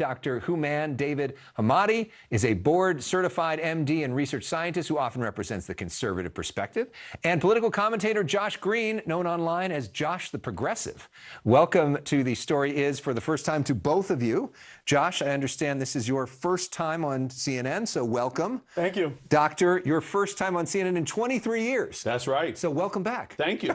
Dr. Human David Hamadi is a board-certified MD and research scientist who often represents the conservative perspective, and political commentator Josh Greene, known online as Josh the Progressive. Welcome to The Story Is for the first time to both of you. Josh, I understand this is your first time on CNN, so welcome. Thank you. Doctor, your first time on CNN in 23 years. That's right. So welcome back. Thank you.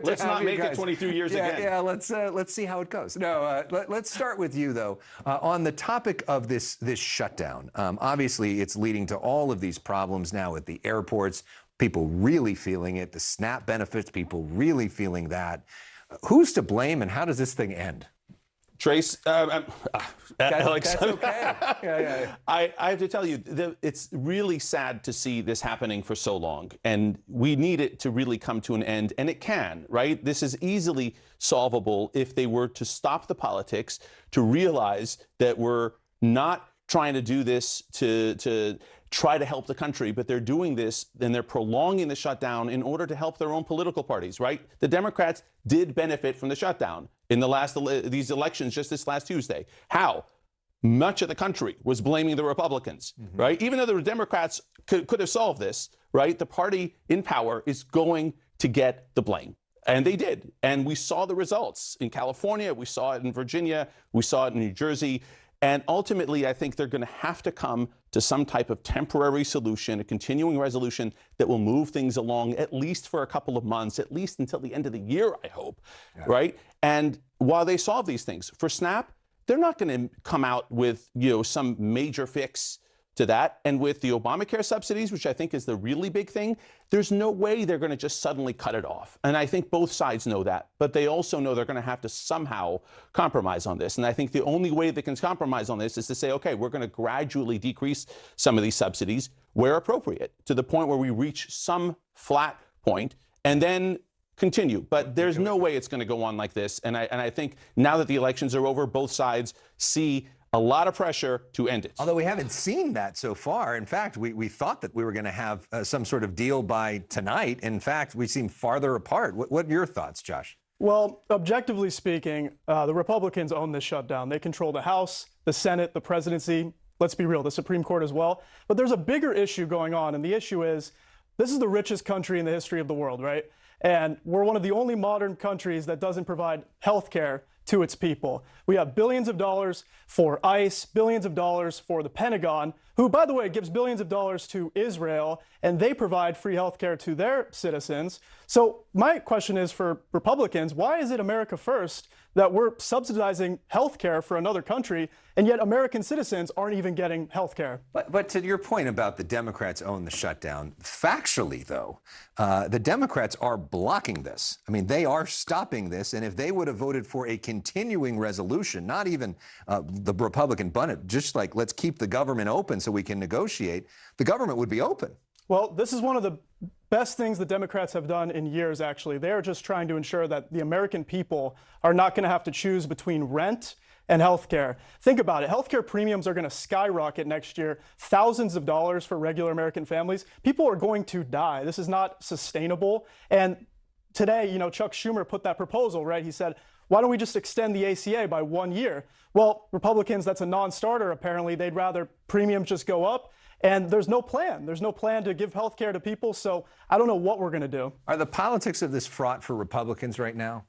Let's not make it 23 years again. Yeah, let's see how it goes. No, let's start with you, though. On the topic of this shutdown, obviously it's leading to all of these problems now at the airports, people really feeling it, the SNAP benefits, people really feeling that. Who's to blame and how does this thing end? Trace, Alex, that's okay. Yeah. I have to tell you, it's really sad to see this happening for so long, and we need it to really come to an end, and it can, right? This is easily solvable if they were to stop the politics, to realize that we're not trying to do this to try to help the country, but they're doing this and they're prolonging the shutdown in order to help their own political parties, right? The Democrats did benefit from the shutdown in these elections just this last Tuesday. How? Much of the country was blaming the Republicans, right? Even though the Democrats could have solved this, right? The party in power is going to get the blame. And they did. And we saw the results in California. We saw it in Virginia. We saw it in New Jersey. And ultimately, I think they're going to have to come to some type of temporary solution, a continuing resolution that will move things along at least for a couple of months, at least until the end of the year, I hope, right? And while they solve these things, for SNAP, they're not going to come out with, some major fix to that. And with the Obamacare subsidies, which I think is the really big thing, there's no way they're going to just suddenly cut it off. And I think both sides know that, but they also know they're going to have to somehow compromise on this. And I think the only way they can compromise on this is to say, okay, we're going to gradually decrease some of these subsidies where appropriate to the point where we reach some flat point and then continue. But there's no way it's going to go on like this. And I think now that the elections are over, both sides see a lot of pressure to end it. Although we haven't seen that so far. In fact, we thought that we were going to have some sort of deal by tonight. In fact, we seem farther apart. What are your thoughts, Josh? Well, objectively speaking, the Republicans own this shutdown. They control the House, the Senate, the presidency. Let's be real, the Supreme Court as well. But there's a bigger issue going on, and the issue is this is the richest country in the history of the world, right? And we're one of the only modern countries that doesn't provide health care to its people. We have billions of dollars for ICE, billions of dollars for the Pentagon, who, by the way, gives billions of dollars to Israel, and they provide free health care to their citizens. So my question is for Republicans, why is it America first that we're subsidizing health care for another country, and yet American citizens aren't even getting health care? But to your point about the Democrats own the shutdown, factually, though, the Democrats are blocking this. I mean, they are stopping this, and if they would have voted for a continuing resolution, not even the Republican budget, just like let's keep the government open so we can negotiate, the government would be open. Well, this is one of the best things the Democrats have done in years, actually. They are just trying to ensure that the American people are not going to have to choose between rent and health care. Think about it. Health care premiums are going to skyrocket next year, thousands of dollars for regular American families. People are going to die. This is not sustainable. And today, Chuck Schumer put that proposal, right? He said, why don't we just extend the ACA by 1 year? Well, Republicans, that's a non-starter, apparently. They'd rather premiums just go up. And there's no plan. There's no plan to give health care to people. So I don't know what we're going to do. Are the politics of this fraught for Republicans right now?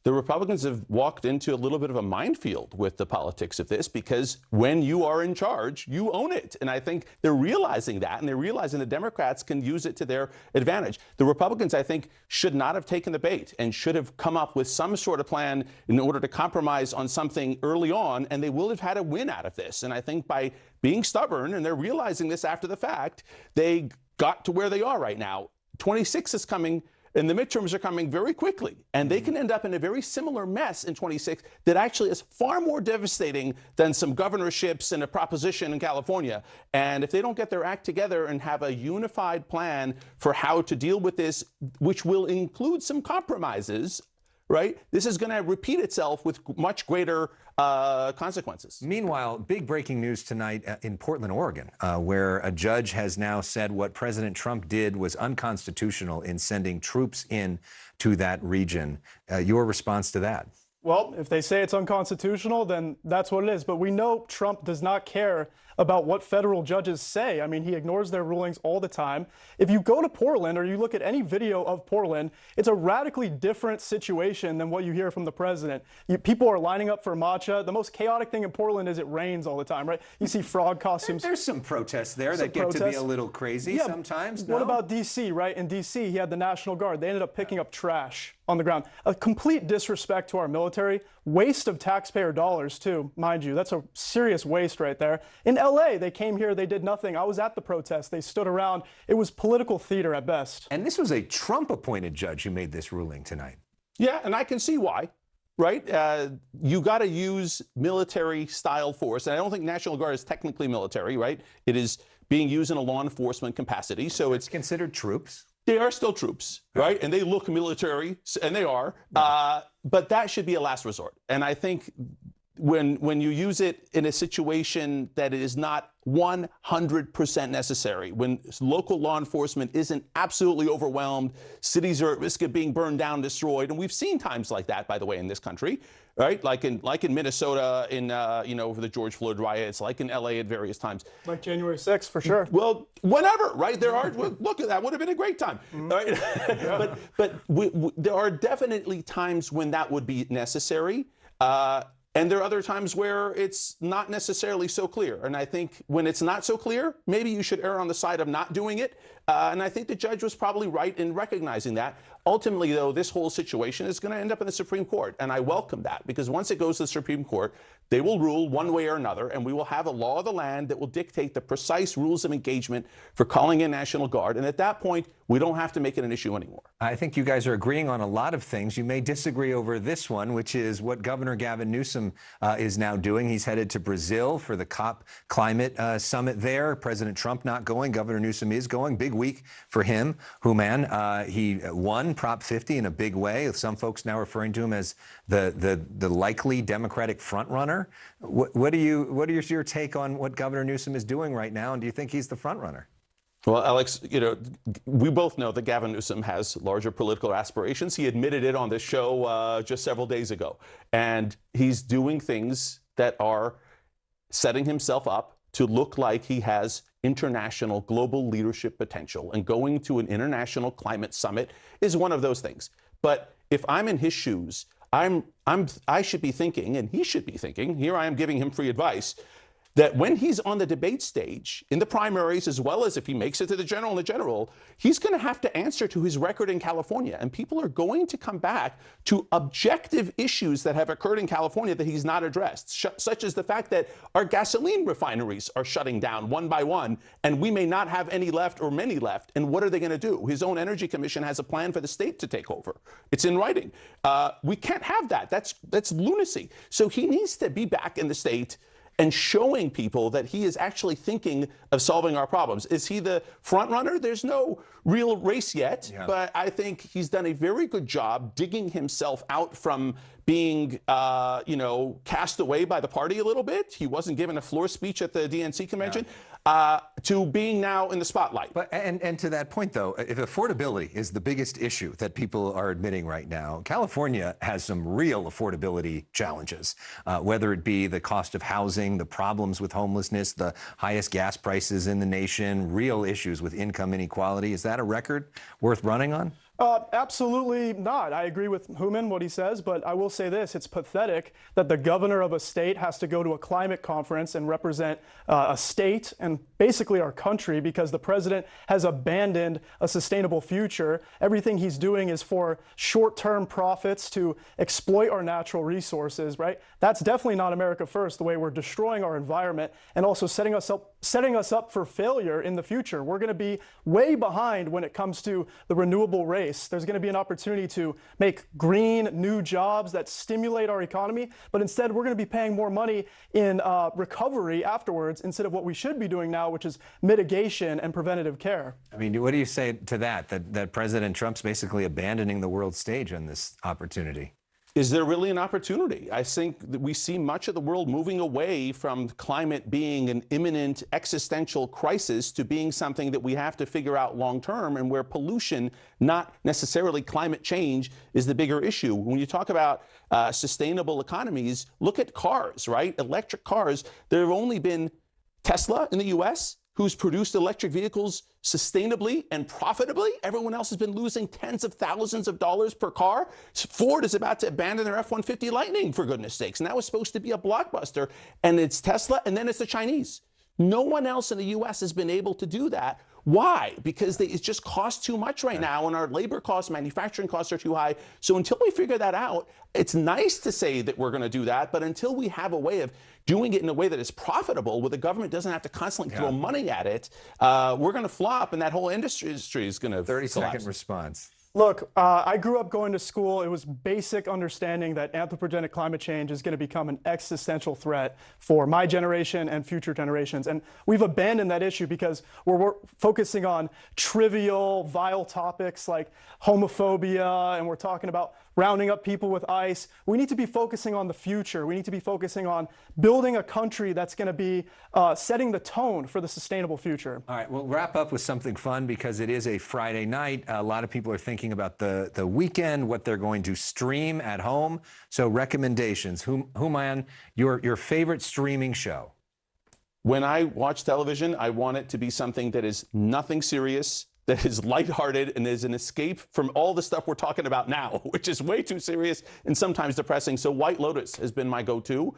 The Republicans have walked into a little bit of a minefield with the politics of this because when you are in charge, you own it. And I think they're realizing that, and they're realizing the Democrats can use it to their advantage. The Republicans, I think, should not have taken the bait and should have come up with some sort of plan in order to compromise on something early on, and they will have had a win out of this. And I think by being stubborn, and they're realizing this after the fact, they got to where they are right now. 26 is coming. And the midterms are coming very quickly, and they can end up in a very similar mess in 26 that actually is far more devastating than some governorships and a proposition in California. And if they don't get their act together and have a unified plan for how to deal with this, which will include some compromises, right, this is going to repeat itself with much greater consequences. Meanwhile, big breaking news tonight in Portland, Oregon, where a judge has now said what President Trump did was unconstitutional in sending troops in to that region. Your response to that? Well, if they say it's unconstitutional, then that's what it is. But we know Trump does not care about what federal judges say. I mean, he ignores their rulings all the time. If you go to Portland or you look at any video of Portland, it's a radically different situation than what you hear from the president. People are lining up for matcha. The most chaotic thing in Portland is it rains all the time, right? You see frog costumes. There's some protests there that get to be a little crazy sometimes. No? What about D.C., right? In D.C., he had the National Guard. They ended up picking up trash on the ground. A complete disrespect to our military, waste of taxpayer dollars too, mind you. That's a serious waste right there. In LA, they came here, they did nothing. I was at the protest. They stood around. It was political theater at best. And this was a Trump-appointed judge who made this ruling tonight. Yeah, and I can see why. Right? You got to use military-style force. And I don't think National Guard is technically military, right? It is being used in a law enforcement capacity. So it's considered troops. They are still troops, right? And they look military, and they are. But that should be a last resort. And I think when you use it in a situation that it is not 100% necessary, when local law enforcement isn't absolutely overwhelmed, cities are at risk of being burned down, destroyed, and we've seen times like that, by the way, in this country, right? Like in Minnesota, over the George Floyd riots, like in LA at various times. Like January 6th, for sure. Well, whenever, right? There are. Look at that. Would have been a great time, right? Yeah. but there are definitely times when that would be necessary. And there are other times where it's not necessarily so clear. And I think when it's not so clear, maybe you should err on the side of not doing it. And I think the judge was probably right in recognizing that. Ultimately, though, this whole situation is going to end up in the Supreme Court. And I welcome that, because once it goes to the Supreme Court, they will rule one way or another, and we will have a law of the land that will dictate the precise rules of engagement for calling in National Guard. And at that point, we don't have to make it an issue anymore. I think you guys are agreeing on a lot of things. You may disagree over this one, which is what Governor Gavin Newsom is now doing. He's headed to Brazil for the COP climate summit there. President Trump not going. Governor Newsom is going. Big week for him. He won Prop 50 in a big way. Some folks now referring to him as the likely Democratic frontrunner. What is your take on what Governor Newsom is doing right now, and do you think he's the frontrunner? Well, Alex, we both know that Gavin Newsom has larger political aspirations. He admitted it on this show just several days ago. And he's doing things that are setting himself up to look like he has international global leadership potential. And going to an international climate summit is one of those things. But if I'm in his shoes, I should be thinking, and he should be thinking, here I am giving him free advice, that when he's on the debate stage, in the primaries, as well as if he makes it to the general, he's going to have to answer to his record in California. And people are going to come back to objective issues that have occurred in California that he's not addressed, such as the fact that our gasoline refineries are shutting down one by one, and we may not have any left or many left. And what are they going to do? His own Energy Commission has a plan for the state to take over. It's in writing. We can't have that. That's lunacy. So he needs to be back in the state and showing people that he is actually thinking of solving our problems. Is he the front runner? There's no real race yet, but I think he's done a very good job digging himself out from being, cast away by the party a little bit. He wasn't given a floor speech at the DNC convention. To being now in the spotlight. But and to that point, though, if affordability is the biggest issue that people are admitting right now, California has some real affordability challenges, whether it be the cost of housing, the problems with homelessness, the highest gas prices in the nation, real issues with income inequality. Is that a record worth running on? Absolutely not. I agree with Hooman, what he says, but I will say this. It's pathetic that the governor of a state has to go to a climate conference and represent a state and basically our country because the president has abandoned a sustainable future. Everything he's doing is for short-term profits to exploit our natural resources, right? That's definitely not America first, the way we're destroying our environment and also setting us up for failure in the future. We're going to be way behind when it comes to the renewable race. There's going to be an opportunity to make green new jobs that stimulate our economy, but instead we're going to be paying more money in recovery afterwards instead of what we should be doing now, which is mitigation and preventative care. I mean, what do you say to that President Trump's basically abandoning the world stage on this opportunity? Is there really an opportunity? I think that we see much of the world moving away from climate being an imminent existential crisis to being something that we have to figure out long term, and where pollution, not necessarily climate change, is the bigger issue. When you talk about sustainable economies, look at cars, right? Electric cars. There have only been Tesla in the US who's produced electric vehicles sustainably and profitably. Everyone else has been losing tens of thousands of dollars per car. Ford is about to abandon their F-150 Lightning, for goodness sakes. And that was supposed to be a blockbuster. And it's Tesla, and then it's the Chinese. No one else in the US has been able to do that. Why? Because it just costs too much right now, and our labor costs, manufacturing costs are too high. So until we figure that out, it's nice to say that we're going to do that, but until we have a way of doing it in a way that is profitable, where the government doesn't have to constantly throw money at it, we're going to flop, and that whole industry is going to 30-second response. Look, I grew up going to school. It was basic understanding that anthropogenic climate change is going to become an existential threat for my generation and future generations. And we've abandoned that issue because we're focusing on trivial, vile topics like homophobia, and we're talking about rounding up people with ICE. We need to be focusing on the future. We need to be focusing on building a country that's going to be setting the tone for the sustainable future. All right, we'll wrap up with something fun because it is a Friday night. A lot of people are thinking about the weekend, what they're going to stream at home. So recommendations. Humayun, your favorite streaming show? When I watch television, I want it to be something that is nothing serious, that is lighthearted, and is an escape from all the stuff we're talking about now, which is way too serious and sometimes depressing. So White Lotus has been my go-to.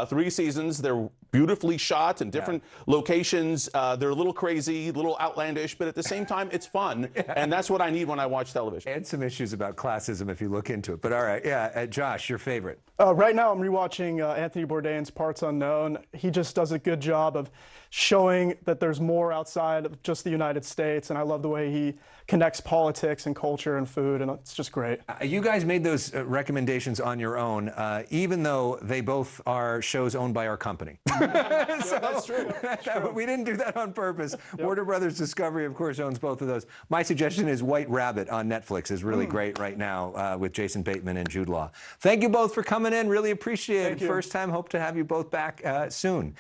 3 seasons. They're beautifully shot in different locations. They're a little crazy, a little outlandish, but at the same time, it's fun. And that's what I need when I watch television. And some issues about classism if you look into it. But all right, Josh, your favorite? Right now, I'm rewatching Anthony Bourdain's Parts Unknown. He just does a good job of showing that there's more outside of just the United States, and I love the way he connects politics and culture and food, and it's just great. You guys made those recommendations on your own, even though they both are shows owned by our company. That's true. We didn't do that on purpose. Warner Brothers Discovery, of course, owns both of those. My suggestion is White Rabbit on Netflix is really great right now with Jason Bateman and Jude Law. Thank you both for coming in. Really appreciate it. First time. Hope to have you both back soon.